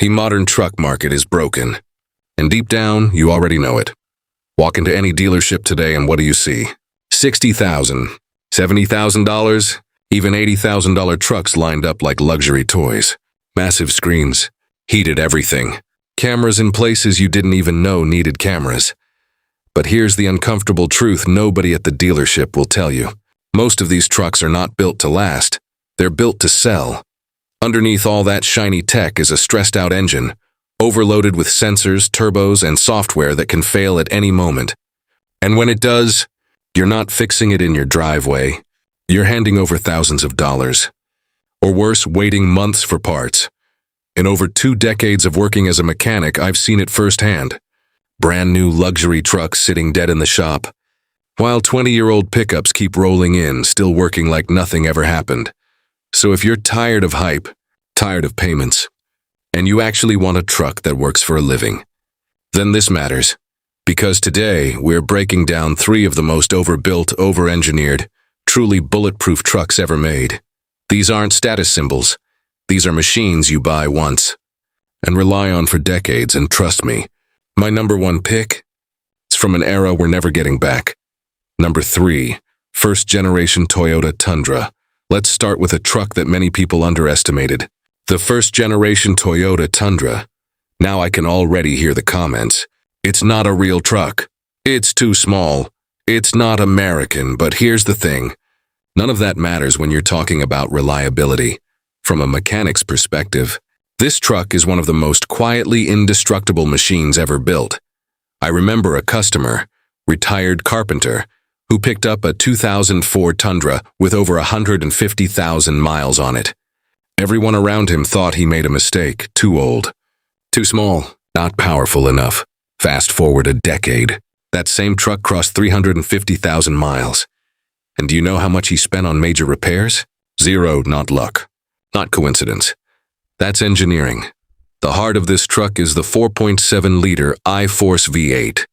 The modern truck market is broken. And deep down, you already know it. Walk into any dealership today and what do you see? $60,000, $70,000, even $80,000 trucks lined up like luxury toys. Massive screens, heated everything. Cameras in places you didn't even know needed cameras. But here's the uncomfortable truth nobody at the dealership will tell you. Most of these trucks are not built to last. They're built to sell. Underneath all that shiny tech is a stressed-out engine, overloaded with sensors, turbos, and software that can fail at any moment. And when it does, you're not fixing it in your driveway. You're handing over thousands of dollars. Or worse, waiting months for parts. In over 2 decades of working as a mechanic, I've seen it firsthand. Brand new luxury trucks sitting dead in the shop, while 20-year-old pickups keep rolling in, still working like nothing ever happened. So if you're tired of hype, tired of payments, and you actually want a truck that works for a living, then this matters. Because today, we're breaking down 3 of the most overbuilt, over-engineered, truly bulletproof trucks ever made. These aren't status symbols. These are machines you buy once and rely on for decades, and trust me, my number 1 pick is from an era we're never getting back. Number 3, first-generation Toyota Tundra. Let's start with a truck that many people underestimated. The first-generation Toyota Tundra. Now I can already hear the comments. It's not a real truck. It's too small. It's not American, but here's the thing. None of that matters when you're talking about reliability. From a mechanic's perspective, this truck is one of the most quietly indestructible machines ever built. I remember a customer, retired carpenter, who picked up a 2004 Tundra with over 150,000 miles on it. Everyone around him thought he made a mistake, too old, too small, not powerful enough. Fast forward a decade, that same truck crossed 350,000 miles. And do you know how much he spent on major repairs? 0, not luck, not coincidence. That's engineering. The heart of this truck is the 4.7-liter I-Force V8.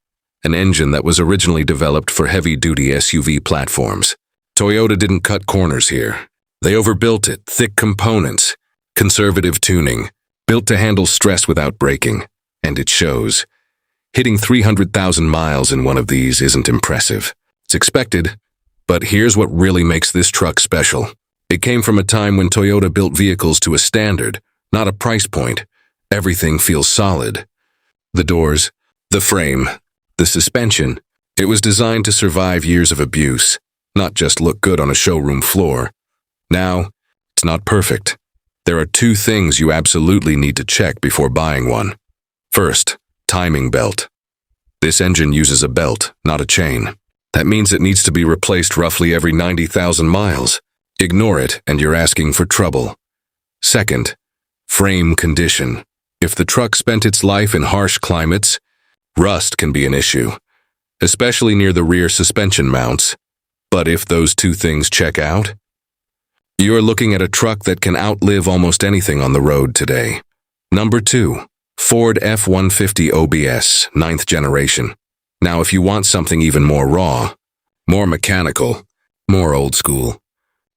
An engine that was originally developed for heavy-duty SUV platforms. Toyota didn't cut corners here. They overbuilt it, thick components, conservative tuning, built to handle stress without braking. And it shows. Hitting 300,000 miles in one of these isn't impressive. It's expected, but here's what really makes this truck special. It came from a time when Toyota built vehicles to a standard, not a price point. Everything feels solid. The doors, the frame, the suspension. It was designed to survive years of abuse, not just look good on a showroom floor. Now, it's not perfect. There are 2 things you absolutely need to check before buying one. First, timing belt. This engine uses a belt, not a chain. That means it needs to be replaced roughly every 90,000 miles. Ignore it and you're asking for trouble. Second, frame condition. If the truck spent its life in harsh climates, rust can be an issue, especially near the rear suspension mounts. But if those 2 things check out, you're looking at a truck that can outlive almost anything on the road today. Number 2, Ford F-150 OBS, 9th generation. Now if you want something even more raw, more mechanical, more old school,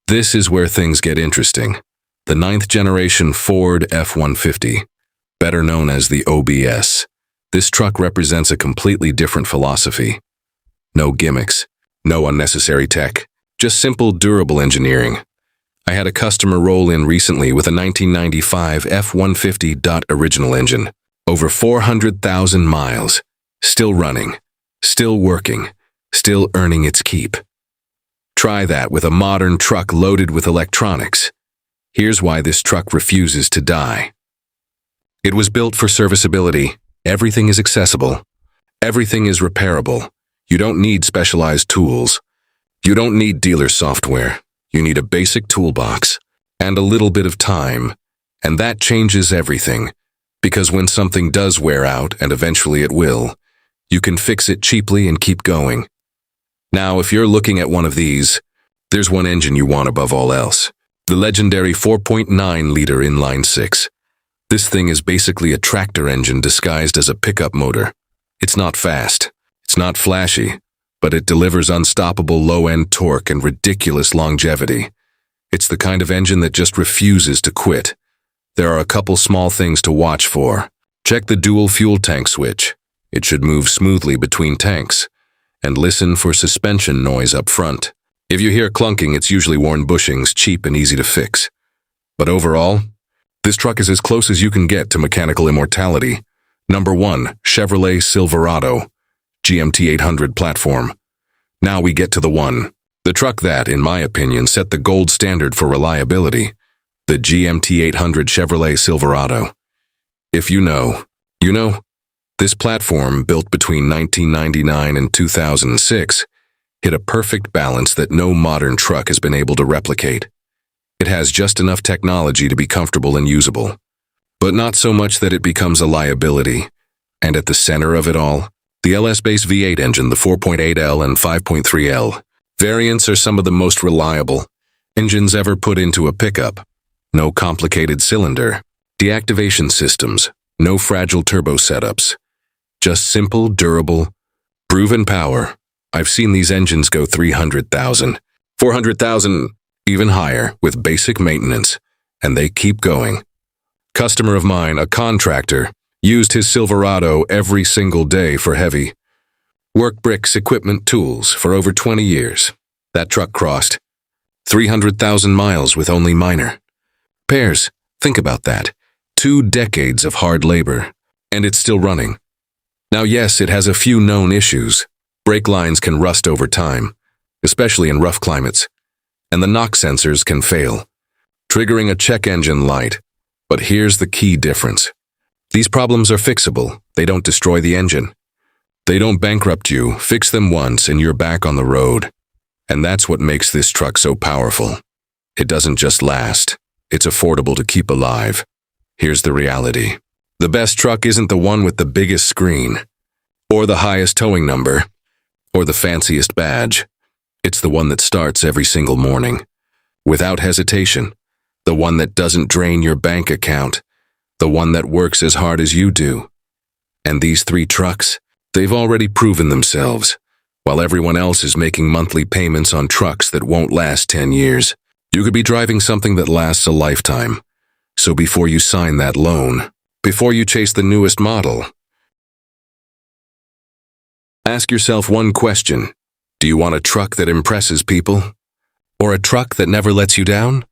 this is where things get interesting. The 9th generation Ford F-150, better known as the OBS. This truck represents a completely different philosophy. No gimmicks, no unnecessary tech, just simple, durable engineering. I had a customer roll in recently with a 1995 F-150 original engine. Over 400,000 miles, still running, still working, still earning its keep. Try that with a modern truck loaded with electronics. Here's why this truck refuses to die. It was built for serviceability. Everything is accessible. Everything is repairable. You don't need specialized tools. You don't need dealer software. You need a basic toolbox and a little bit of time. And that changes everything. Because when something does wear out, and eventually it will, you can fix it cheaply and keep going. Now, if you're looking at one of these, there's one engine you want above all else. The legendary 4.9-liter inline-6. This thing is basically a tractor engine disguised as a pickup motor. It's not fast, it's not flashy, but it delivers unstoppable low-end torque and ridiculous longevity. It's the kind of engine that just refuses to quit. There are a couple small things to watch for. Check the dual fuel tank switch. It should move smoothly between tanks. And listen for suspension noise up front. If you hear clunking, it's usually worn bushings, cheap and easy to fix. But overall, this truck is as close as you can get to mechanical immortality. Number 1, Chevrolet Silverado, GMT 800 platform. Now we get to the one. The truck that, in my opinion, set the gold standard for reliability. The GMT 800 Chevrolet Silverado. If you know, you know. This platform, built between 1999 and 2006, hit a perfect balance that no modern truck has been able to replicate. It has just enough technology to be comfortable and usable, but not so much that it becomes a liability. And at the center of it all, the LS-based V8 engine, the 4.8L and 5.3L. Variants are some of the most reliable engines ever put into a pickup. No complicated cylinder, deactivation systems, no fragile turbo setups. Just simple, durable, proven power. I've seen these engines go 300,000, 400,000, even higher with basic maintenance, and they keep going. Customer of mine, a contractor, used his Silverado every single day for heavy work bricks, equipment, tools for over 20 years. That truck crossed 300,000 miles with only minor repairs. Think about that. 2 decades of hard labor, and it's still running. Now yes, it has a few known issues. Brake lines can rust over time, especially in rough climates, and the knock sensors can fail, triggering a check engine light. But here's the key difference. These problems are fixable. They don't destroy the engine. They don't bankrupt you. Fix them once and you're back on the road. And that's what makes this truck so powerful. It doesn't just last. It's affordable to keep alive. Here's the reality. The best truck isn't the one with the biggest screen, or the highest towing number, or the fanciest badge. It's the one that starts every single morning, without hesitation. The one that doesn't drain your bank account. The one that works as hard as you do. And these 3 trucks, they've already proven themselves, while everyone else is making monthly payments on trucks that won't last 10 years. You could be driving something that lasts a lifetime. So before you sign that loan, before you chase the newest model, ask yourself one question. Do you want a truck that impresses people? Or a truck that never lets you down?